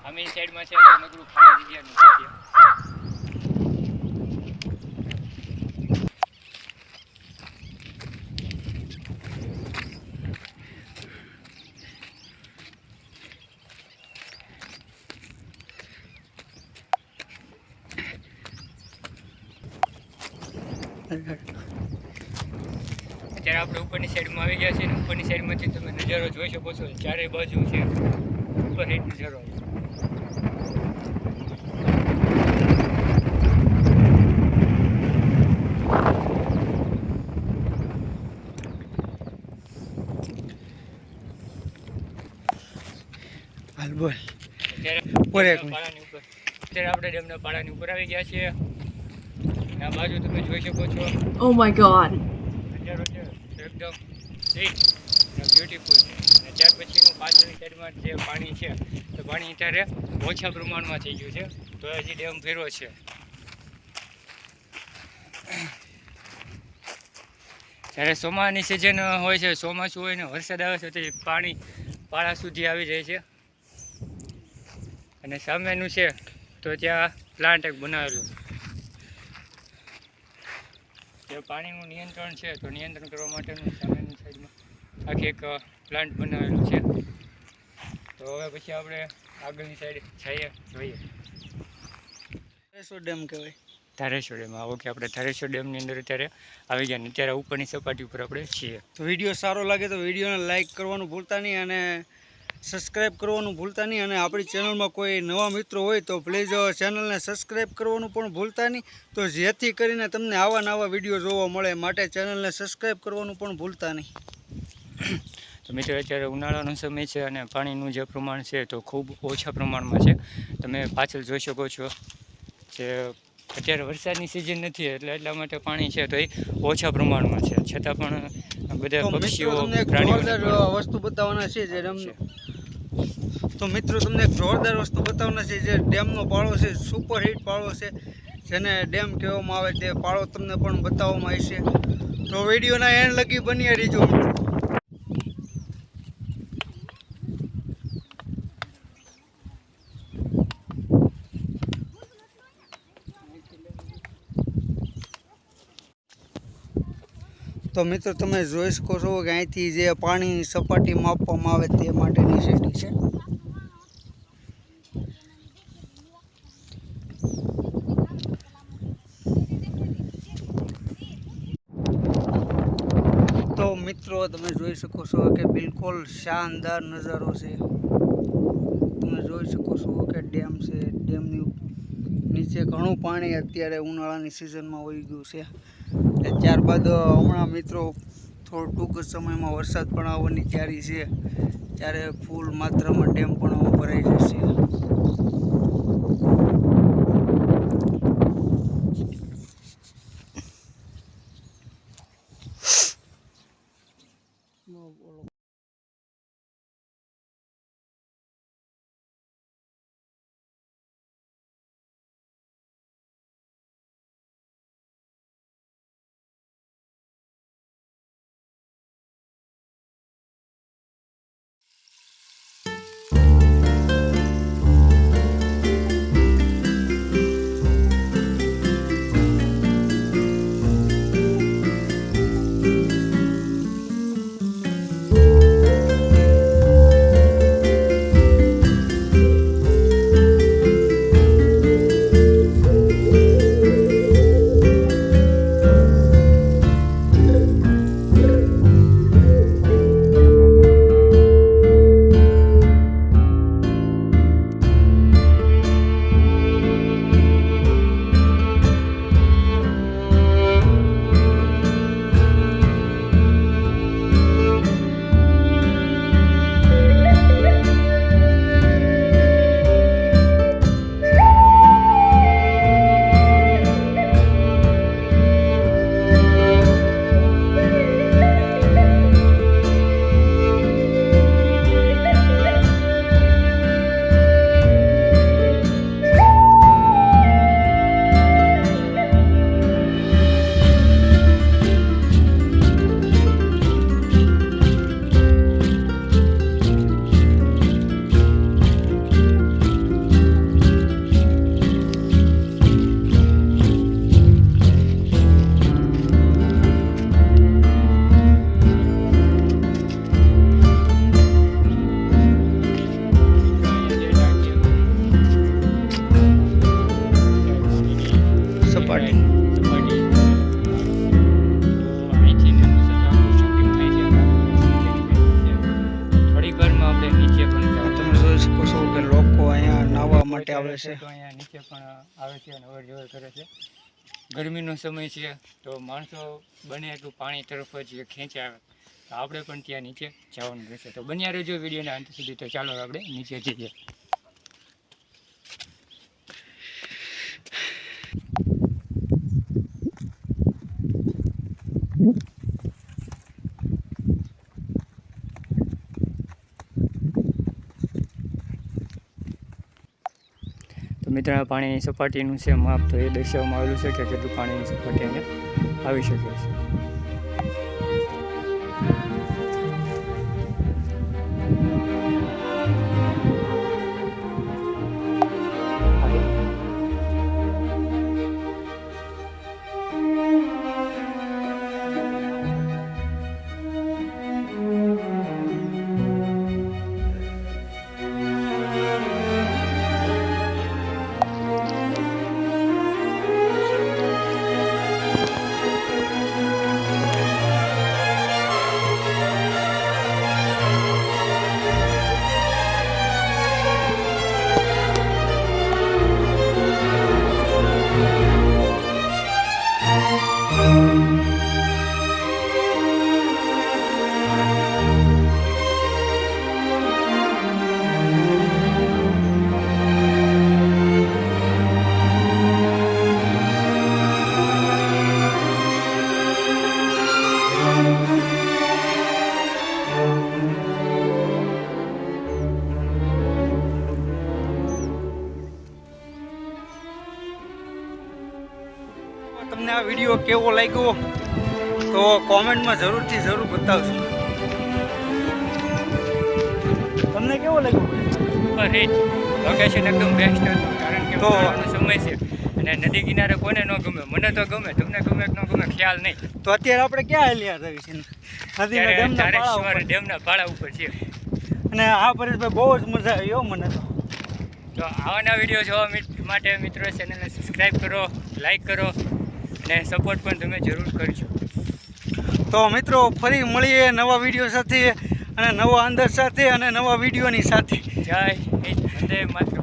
આમેની સાઈડમાં છે તો નકરું ખાલી જગ્યાનું છે ત્યાં. અત્યારે આપણે ઉપરની સાઈડમાં આવી ગયા છીએ ને ઉપરની સાઈડમાંથી તમે નજારો જોઈ શકો છો. ચારે બાજુ છે ઉપર હેઠ નજારો. અત્યારે આપણે ડેમના પાળાની ઉપર આવી ગયા છીએ. આ બાજુ તમે જોઈ શકો છો. Oh my god. નજારો છે એકદમ સ્વીટ અને બ્યુટીફુલ. અને ત્યાર પછીનું પાછળની સાઈડમાં જે પાણી છે તો પાણી અત્યારે ઓછા પ્રમાણમાં થઈ ગયું છે તો હજી ડેમ ફેરવો છે. જ્યારે ચોમાસાની સિઝન હોય છે, ચોમાસું હોય ને વરસાદ આવે છે તો પાણી પાળા સુધી આવી જાય છે. અને સામેનું છે તો ત્યાં પ્લાન્ટ એક બનાવેલું. જે પાણીનું નિયંત્રણ છે તો નિયંત્રણ કરવા માટેનું સામેની સાઈડમાં આખી એક પ્લાન્ટ બનાવેલું છે. તો હવે પછી આપણે આગળની સાઈડ જઈએ જોઈએ. ધારેશ્વર ડેમ કહેવાય. ધારેશ્વર ડેમ. ઓકે, આપણે ધારેશ્વર ડેમની અંદર અત્યારે આવી ગયા ને અત્યારે ઉપરની સપાટી ઉપર આપણે છીએ. તો વિડીયો સારો લાગે તો વિડીયોને લાઇક કરવાનું ભૂલતા નહીં અને સબસ્ક્રાઈબ કરવાનું ભૂલતા નહીં. અને આપણી ચેનલમાં કોઈ નવા મિત્રો હોય તો પ્લીઝ ચેનલને સબસ્ક્રાઈબ કરવાનું પણ ભૂલતા નહીં, તો જેથી કરીને તમને આવા નવા વિડીયો જોવા મળે. માટે ચેનલને સબસ્ક્રાઈબ કરવાનું પણ ભૂલતા નહીં. તો મિત્રો અત્યારે ઉનાળાનો સમય છે અને પાણીનું જે પ્રમાણ છે તો ખૂબ ઓછા પ્રમાણમાં છે. તમે પાછળ જોઈ શકો છો જે અત્યારે વરસાદની સિઝન નથી એટલે એટલા માટે પાણી છે તો એ ઓછા પ્રમાણમાં છે. છતાં પણ બધા પક્ષીઓ વસ્તુ બતાવવાના છે જે ડેમ. તો મિત્રો તમને એક જોરદાર વસ્તુ બતાવવાના છે જે ડેમનો પાળો છે, સુપર હિટ પાળો છે જેને ડેમ કહેવામાં આવે. તે પાળો તમને પણ બતાવવામાં આવશે. તો વિડીયોના એન્ડ લગી બની રહીજો. તો મિત્રો તમે જોઈ શકો છો કે અહીંથી જે પાણીની સપાટી માપવામાં આવે તે માટેની સીડી છે. તો મિત્રો તમે જોઈ શકો છો કે બિલકુલ શાનદાર નજારો છે. તમે જોઈ શકો છો કે ડેમ છે. ડેમની નીચે ઘણું પાણી અત્યારે ઉનાળાની સિઝનમાં વહી ગયું છે. ત્યારબાદ હમણાં મિત્રો થોડું ટૂંક સમયમાં વરસાદ પણ આવવાની તૈયારી છે, ત્યારે ફૂલ માત્રામાં ડેમ પણ ભરાઈ જશે. કે લોકો અહીંયા નાહવા માટે આવે છે. તો અહીંયા નીચે પણ આવે છે અને અવર જવર કરે છે. ગરમીનો સમય છે તો માણસો બને એટલું પાણી તરફ જ ખેંચાવે, તો આપણે પણ ત્યાં નીચે જવાનું રહેશે. તો બન્યા રહેજો વિડીયોના અંત સુધી. તો ચાલો આપણે નીચે જઈએ. તો મિત્રો આ પાણીની સપાટીનું છે માપ, તો એ દર્શાવવામાં આવેલું છે કે કેટલું પાણીની સપાટી અહીંયા આવી શકે છે. તમને આ વિડીયો કેવો લાગ્યો તો કોમેન્ટમાં જરૂર બતાવજો. તમને કેવો લાગ્યો? લોકેશન એકદમ બેસ્ટ હતું, કારણ કે તો ઉનાળાનો સમય છે અને નદી કિનારે કોને ન ગમે? મને તો ગમે, તમને ગમે કે ન ગમે ખ્યાલ નહીં. તો અત્યારે આપણે ક્યાં હેલ્યા રહી છે? નદીના ડેમના પાળા ઉપર. ડેમના પાળા ઉપર છે. અને આ પરેશભાઈ બહુ જ મજા આવી હો મને તો આવાના વિડીયો જોવા માટે મિત્રો ચેનલને સબસ્ક્રાઈબ કરો, લાઈક કરો અને સપોર્ટ પણ તમે જરૂર કરજો. તો મિત્રો ફરી મળીએ નવા વિડીયો સાથે અને નવા અંદર સાથે અને નવા વિડીયોની સાથે. જય હિન્દ, વંદે માતરમ.